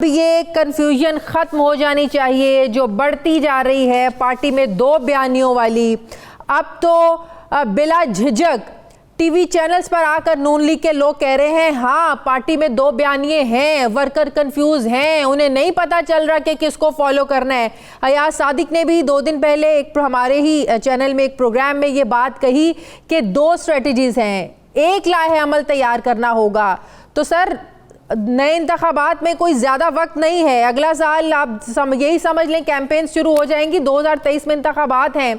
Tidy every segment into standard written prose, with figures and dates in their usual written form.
یہ کنفیوژن ختم ہو جانی چاہیے جو بڑھتی جا رہی ہے پارٹی میں دو بیانیوں والی. اب تو بلا جھجک ٹی وی چینلز پر آ کر نون لیگ کے لوگ کہہ رہے ہیں ہاں پارٹی میں دو بیانیے ہیں, ورکر کنفیوز ہیں, انہیں نہیں پتا چل رہا کہ کس کو فالو کرنا ہے. ایاز صادق نے بھی 2 دن پہلے ہمارے ہی چینل میں ایک پروگرام میں یہ بات کہی کہ 2 اسٹریٹجیز ہیں, ایک لاہ عمل تیار کرنا ہوگا. تو سر نئے انتخابات میں کوئی زیادہ وقت نہیں ہے, اگلا سال آپ یہی سمجھ لیں کیمپین شروع ہو جائیں گی, 2023 میں انتخابات ہیں.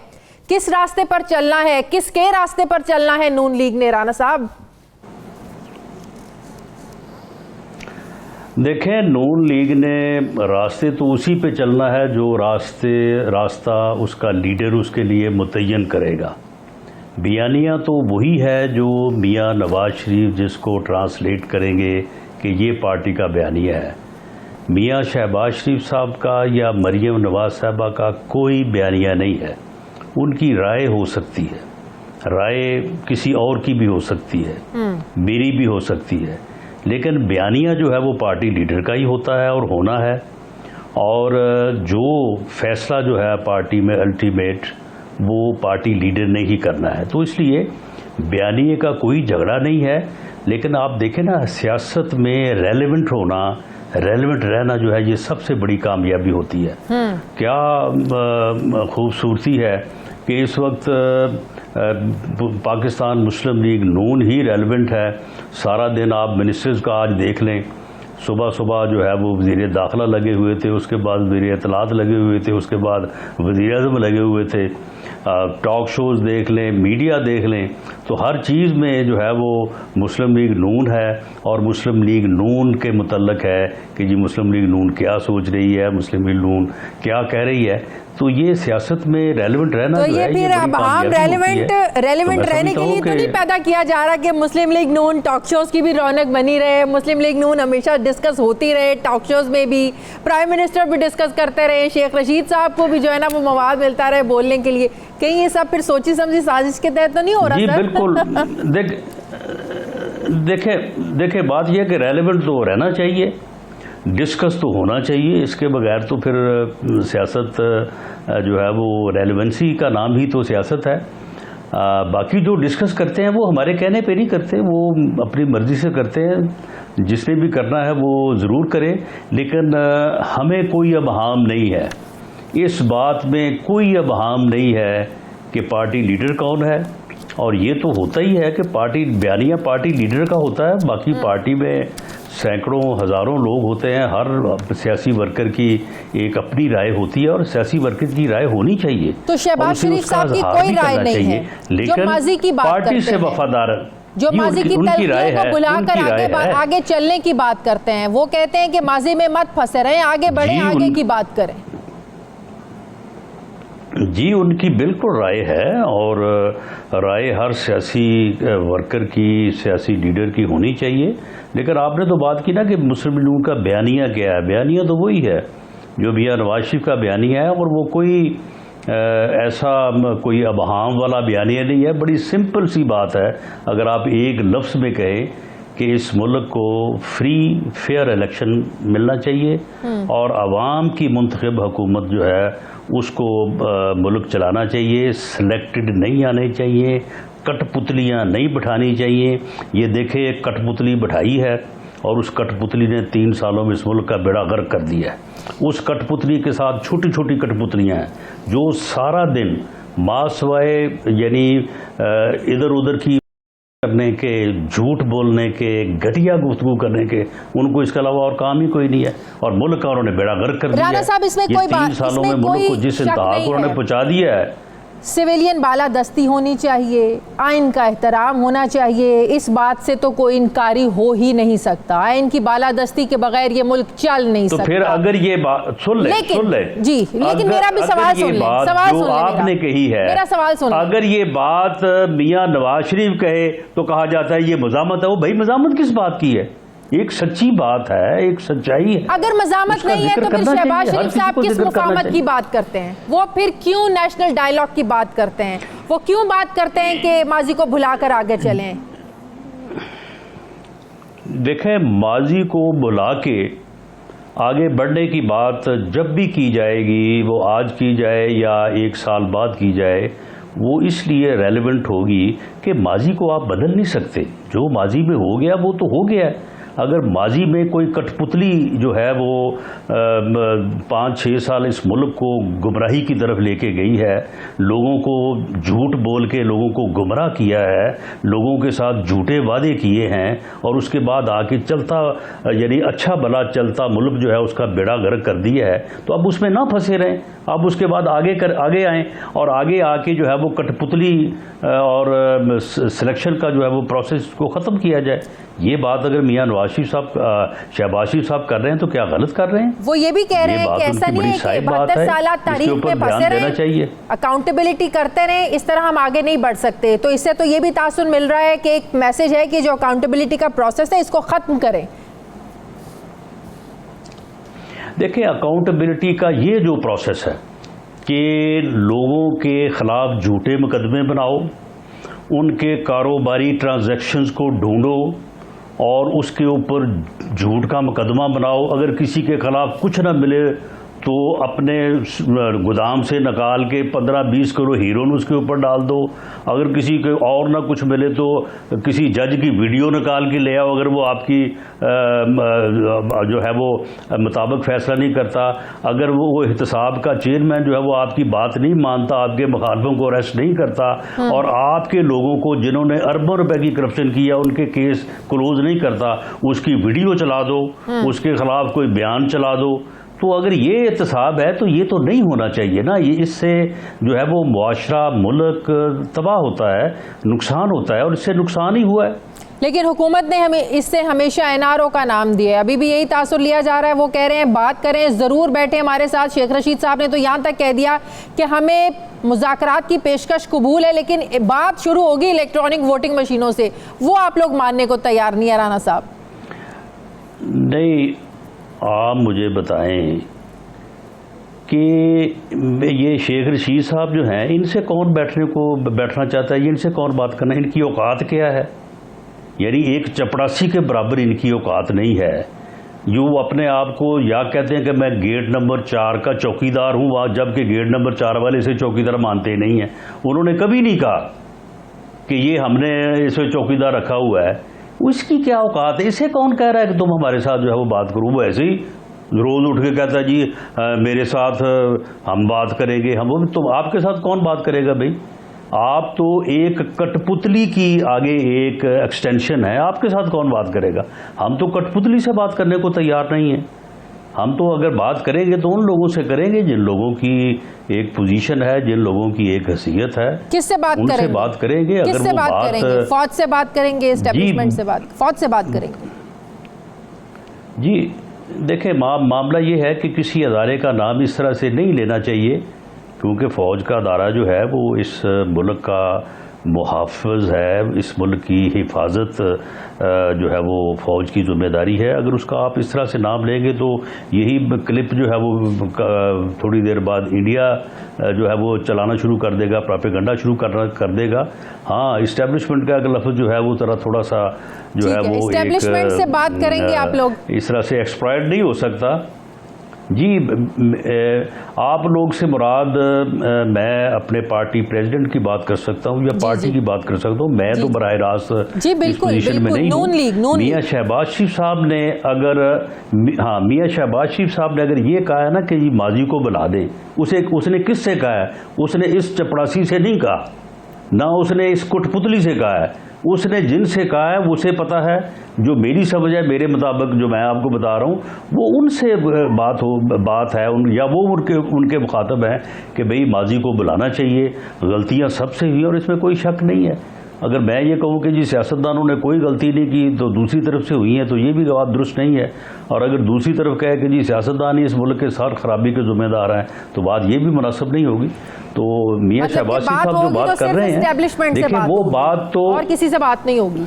کس راستے پر چلنا ہے, کس کے راستے پر چلنا ہے نون لیگ نے رانا صاحب؟ دیکھیں نون لیگ نے راستے تو اسی پہ چلنا ہے جو راستہ اس کا لیڈر اس کے لیے متعین کرے گا. بیانیہ تو وہی ہے جو میاں نواز شریف جس کو ٹرانسلیٹ کریں گے کہ یہ پارٹی کا بیانیہ ہے. میاں شہباز شریف صاحب کا یا مریم نواز صاحبہ کا کوئی بیانیہ نہیں ہے. ان کی رائے ہو سکتی ہے, رائے کسی اور کی بھی ہو سکتی ہے, میری بھی ہو سکتی ہے, لیکن بیانیہ جو ہے وہ پارٹی لیڈر کا ہی ہوتا ہے اور ہونا ہے. اور جو فیصلہ جو ہے پارٹی میں الٹیمیٹ وہ پارٹی لیڈر نے ہی کرنا ہے. تو اس لیے بیانیے کا کوئی جھگڑا نہیں ہے. لیکن آپ دیکھیں نا سیاست میں ریلیونٹ ہونا, ریلیونٹ رہنا جو ہے یہ سب سے بڑی کامیابی ہوتی ہے. کیا خوبصورتی ہے کہ اس وقت پاکستان مسلم لیگ نون ہی ریلیونٹ ہے. سارا دن آپ منسٹرز کا آج دیکھ لیں, صبح صبح جو ہے وہ وزیر داخلہ لگے ہوئے تھے, اس کے بعد وزیر اطلاعات لگے ہوئے تھے, اس کے بعد وزیر اعظم لگے ہوئے تھے. ٹاک شوز دیکھ لیں, میڈیا دیکھ لیں, تو ہر چیز میں جو ہے وہ مسلم لیگ نون ہے. اور مسلم لیگ نون کے متعلق ہے کہ جی مسلم لیگ نون کیا سوچ رہی ہے, مسلم لیگ نون کیا کہہ رہی ہے. تو یہ سیاست میں ریلیونٹ رہنا تو یہ پھر اب عام ریلیونٹ رہنے کے لیے تو نہیں پیدا کیا جا رہا کہ مسلم لیگ نون ٹاک شوز کی بھی رونق بنی رہے, مسلم لیگ نون ہمیشہ ڈسکس ہوتی رہے, ٹاک شوز میں بھی پرائم منسٹر بھی ڈسکس کرتے رہے, شیخ رشید صاحب کو بھی جو ہے نا وہ مواد ملتا رہے بولنے کے لیے. کہیں یہ سب پھر سوچی سمجھی سازش کے تحت تو نہیں ہو رہا؟ جی بالکل. دیکھیں بات یہ کہ ریلیونٹ تو رہنا چاہیے, ڈسکس تو ہونا چاہیے, اس کے بغیر تو پھر سیاست جو ہے وہ ریلیونسی کا نام ہی تو سیاست ہے. باقی جو ڈسکس کرتے ہیں وہ ہمارے کہنے پہ نہیں کرتے, وہ اپنی مرضی سے کرتے ہیں. جس نے بھی کرنا ہے وہ ضرور کرے, لیکن ہمیں کوئی ابہام نہیں ہے, اس بات میں کوئی ابہام نہیں ہے کہ پارٹی لیڈر کون ہے. اور یہ تو ہوتا ہی ہے کہ پارٹی بیانیہ پارٹی لیڈر کا ہوتا ہے. باقی پارٹی میں سینکڑوں ہزاروں لوگ ہوتے ہیں, ہر سیاسی ورکر کی ایک اپنی رائے ہوتی ہے اور سیاسی ورکر کی رائے ہونی چاہیے. تو شہباز شریف صاحب کی کوئی رائے نہیں ہے, لیکن پارٹی سے وفادار جو ماضی کی تلخیوں کو بلا کر آگے چلنے کی بات کرتے ہیں, وہ کہتے ہیں کہ ماضی میں مت پھنسے رہیں, آگے بڑھیں, آگے کی بات کریں. جی ان کی بالکل رائے ہے, اور رائے ہر سیاسی ورکر کی, سیاسی لیڈر کی ہونی چاہیے. لیکن آپ نے تو بات کی نا کہ مسلم لیگ کا بیانیہ کیا ہے. بیانیہ تو وہی ہے جو میاں نواز شریف کا بیانیہ ہے, اور وہ کوئی ایسا کوئی ابہام والا بیانیہ نہیں ہے. بڑی سمپل سی بات ہے. اگر آپ ایک لفظ میں کہیں کہ اس ملک کو فری فیئر الیکشن ملنا چاہیے اور عوام کی منتخب حکومت جو ہے اس کو ملک چلانا چاہیے, سلیکٹڈ نہیں آنے چاہیے, کٹ پتلیاں نہیں بٹھانی چاہیے. یہ دیکھیں ایک کٹ پتلی بٹھائی ہے اور اس کٹ پتلی نے 3 سالوں میں اس ملک کا بیڑا غرق کر دیا ہے. اس کٹ پتلی کے ساتھ چھوٹی چھوٹی کٹ پتلیاں ہیں جو سارا دن ماسوائے یعنی ادھر ادھر کی کرنے کے, جھوٹ بولنے کے, گھٹیا گفتگو کرنے کے, ان کو اس کے علاوہ اور کام ہی کوئی نہیں ہے. اور ملک کا انہوں نے بیڑا غرق کر دیا ہے. یہ 3 سالوں میں ملک کو جس انتہا کو انہوں نے پہنچا دیا ہے. سویلین بالادستی ہونی چاہیے, آئین کا احترام ہونا چاہیے, اس بات سے تو کوئی انکاری ہو ہی نہیں سکتا. آئین کی بالادستی کے بغیر یہ ملک چل نہیں سکتا. تو پھر اگر یہ بات سن لیں جی, لیکن میرا بھی سوال سن لیں, جو آپ نے کہی ہے, میرا سوال سن لیں. اگر یہ بات میاں نواز شریف کہے تو کہا جاتا ہے یہ مزاحمت ہے. وہ بھائی مزاحمت کس بات کی ہے؟ ایک سچی بات ہے, ایک سچائی ہے. اگر مزاحمت نہیں ہے تو پھر شہباز شریف صاحب کس مفاہمت کی بات کرتے ہیں؟ وہ پھر کیوں نیشنل ڈائیلاگ کی بات کرتے ہیں؟ وہ کیوں بات کرتے ہیں کہ ماضی کو بھلا کر آگے چلیں؟ دیکھیں ماضی کو بھلا کے آگے بڑھنے کی بات جب بھی کی جائے گی، وہ آج کی جائے یا 1 سال بعد کی جائے، وہ اس لیے ریلیونٹ ہوگی کہ ماضی کو آپ بدل نہیں سکتے. جو ماضی میں ہو گیا وہ تو ہو گیا ہے. اگر ماضی میں کوئی کٹ پتلی جو ہے وہ 5-6 سال اس ملک کو گمراہی کی طرف لے کے گئی ہے، لوگوں کو جھوٹ بول کے لوگوں کو گمراہ کیا ہے، لوگوں کے ساتھ جھوٹے وعدے کیے ہیں، اور اس کے بعد آ کے چلتا یعنی اچھا بھلا چلتا ملک جو ہے اس کا بیڑا غرق کر دیا ہے، تو اب اس میں نہ پھنسے رہیں. اب اس کے بعد آگے آئیں اور آگے آ کے جو ہے وہ کٹ پتلی اور سلیکشن کا جو ہے وہ پروسیس کو ختم کیا جائے. یہ بات اگر میاں نواز شریف صاحب شہباز شریف صاحب کر رہے ہیں تو کیا غلط کر رہے ہیں؟ وہ یہ بھی کہہ رہے ہیں کہ ایسا نہیں ہے کہ 72 سالہ تاریخ میں پھنسے رہے، اکاؤنٹیبلٹی کرتے رہیں، اس طرح ہم آگے نہیں بڑھ سکتے. تو اس سے تو یہ بھی تاثر مل رہا ہے کہ ایک میسج ہے کہ جو اکاؤنٹیبلٹی کا پروسیس ہے اس کو ختم کریں. دیکھیں، اکاؤنٹیبلٹی کا یہ جو پروسیس ہے کہ لوگوں کے خلاف جھوٹے مقدمے بناؤ، ان کے کاروباری ٹرانزیکشنز کو ڈھونڈو اور اس کے اوپر جھوٹ کا مقدمہ بناؤ. اگر کسی کے خلاف کچھ نہ ملے تو اپنے گودام سے نکال کے 15-20 کلو ہیروئن اس کے اوپر ڈال دو. اگر کسی کے اور نہ کچھ ملے تو کسی جج کی ویڈیو نکال کے لے آؤ اگر وہ آپ کی جو ہے وہ مطابق فیصلہ نہیں کرتا. اگر وہ احتساب کا چیئرمین جو ہے وہ آپ کی بات نہیں مانتا، آپ کے مخالفوں کو اریسٹ نہیں کرتا، اور آپ کے لوگوں کو جنہوں نے اربوں روپے کی کرپشن کیا ان کے کیس کلوز نہیں کرتا، اس کی ویڈیو چلا دو، اس کے خلاف کوئی بیان چلا دو. تو اگر یہ احتساب ہے تو یہ تو نہیں ہونا چاہیے نا. یہ اس سے جو ہے وہ معاشرہ، ملک تباہ ہوتا ہے، نقصان ہوتا ہے، اور اس سے نقصان ہی ہوا ہے. لیکن حکومت نے ہمیں اس سے ہمیشہ NRO کا نام دیا ہے. ابھی بھی یہی تاثر لیا جا رہا ہے. وہ کہہ رہے ہیں بات کریں، ضرور بیٹھیں ہمارے ساتھ. شیخ رشید صاحب نے تو یہاں تک کہہ دیا کہ ہمیں مذاکرات کی پیشکش قبول ہے، لیکن بات شروع ہوگی الیکٹرانک ووٹنگ مشینوں سے. وہ آپ لوگ ماننے کو تیار نہیں ہیں رانا صاحب؟ نہیں، آپ مجھے بتائیں کہ یہ شیخ رشید صاحب جو ہیں، ان سے کون بیٹھنا چاہتا ہے؟ ان سے کون بات کرنا؟ ان کی اوقات کیا ہے؟ یعنی ایک چپڑاسی کے برابر ان کی اوقات نہیں ہے. جو وہ اپنے آپ کو یا کہتے ہیں کہ میں گیٹ نمبر 4 کا چوکیدار ہوں، جبکہ گیٹ نمبر 4 والے سے چوکیدار مانتے نہیں ہیں. انہوں نے کبھی نہیں کہا کہ یہ ہم نے اسے چوکیدار رکھا ہوا ہے. اس کی کیا اوقات ہے؟ اسے کون کہہ رہا ہے کہ تم ہمارے ساتھ جو ہے وہ بات کرو؟ وہ ایسے ہی روز اٹھ کے کہتا ہے جی میرے ساتھ ہم بات کریں گے. تم آپ کے ساتھ کون بات کرے گا بھائی؟ آپ تو ایک کٹ پتلی کی آگے ایک ایکسٹینشن ہے. آپ کے ساتھ کون بات کرے گا؟ ہم تو کٹ پتلی سے بات کرنے کو تیار نہیں ہیں. ہم تو اگر بات کریں گے تو ان لوگوں سے کریں گے جن لوگوں کی ایک پوزیشن ہے، جن لوگوں کی ایک حیثیت ہے. کس سے بات کریں گے؟ ان سے بات کریں گے. کس سے بات کریں گے؟ فوج سے بات کریں گے؟ اسٹیبلشمنٹ سے بات؟ فوج سے بات کریں گے؟ جی دیکھیں، معاملہ یہ ہے کہ کسی ادارے کا نام اس طرح سے نہیں لینا چاہیے، کیونکہ فوج کا ادارہ جو ہے وہ اس ملک کا محافظ ہے. اس ملک کی حفاظت جو ہے وہ فوج کی ذمہ داری ہے. اگر اس کا آپ اس طرح سے نام لیں گے تو یہی کلپ جو ہے وہ تھوڑی دیر بعد انڈیا جو ہے وہ چلانا شروع کر دے گا، پروپیگنڈا شروع کر دے گا. ہاں، اسٹیبلشمنٹ کا لفظ جو ہے وہ تھوڑا سا جو ہے وہ اسٹیبلشمنٹ سے بات کریں گے آپ لوگ؟ اس طرح سے ایکسپلائٹ نہیں ہو سکتا. جی، آپ لوگ سے مراد میں اپنے پارٹی پریزیڈنٹ کی بات کر سکتا ہوں یا پارٹی کی بات کر سکتا ہوں. میں تو براہ راست اس پوزیشن میں نہیں ہوں. میاں شہباز شریف صاحب نے اگر یہ کہا ہے نا کہ یہ ماضی کو بلا دیں، اس نے کس سے کہا ہے؟ اس نے اس چپڑاسی سے نہیں کہا، نہ اس نے اس کٹ پتلی سے کہا ہے. اس نے جن سے کہا ہے اسے پتا ہے. جو میری سمجھ ہے، میرے مطابق جو میں آپ کو بتا رہا ہوں، وہ ان سے بات ہے، یا وہ ان کے مخاطب ہیں کہ بھئی ماضی کو بلانا چاہیے. غلطیاں سب سے ہوئی اور اس میں کوئی شک نہیں ہے. اگر میں یہ کہوں کہ جی سیاستدانوں نے کوئی غلطی نہیں کی تو دوسری طرف سے ہوئی ہیں تو یہ بھی بات درست نہیں ہے. اور اگر دوسری طرف کہے کہ جی سیاستدان ہی اس ملک کے سار خرابی کے ذمہ دار ہیں تو بات یہ بھی مناسب نہیں ہوگی. تو میاں شہباز شریف صاحب جو بات کر رہے ہیں، دیکھیں وہ بات تو اور کسی سے بات نہیں ہوگی.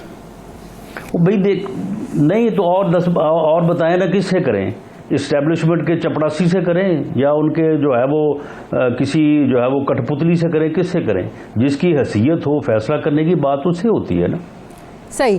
بھائی نہیں تو اور بتائیں نا، کس سے کریں؟ اسٹیبلشمنٹ کے چپڑاسی سے کریں یا ان کے جو ہے وہ کسی جو ہے وہ کٹ پتلی سے کریں؟ کس سے کریں؟ جس کی حیثیت ہو فیصلہ کرنے کی، بات اس سے ہوتی ہے نا. صحیح.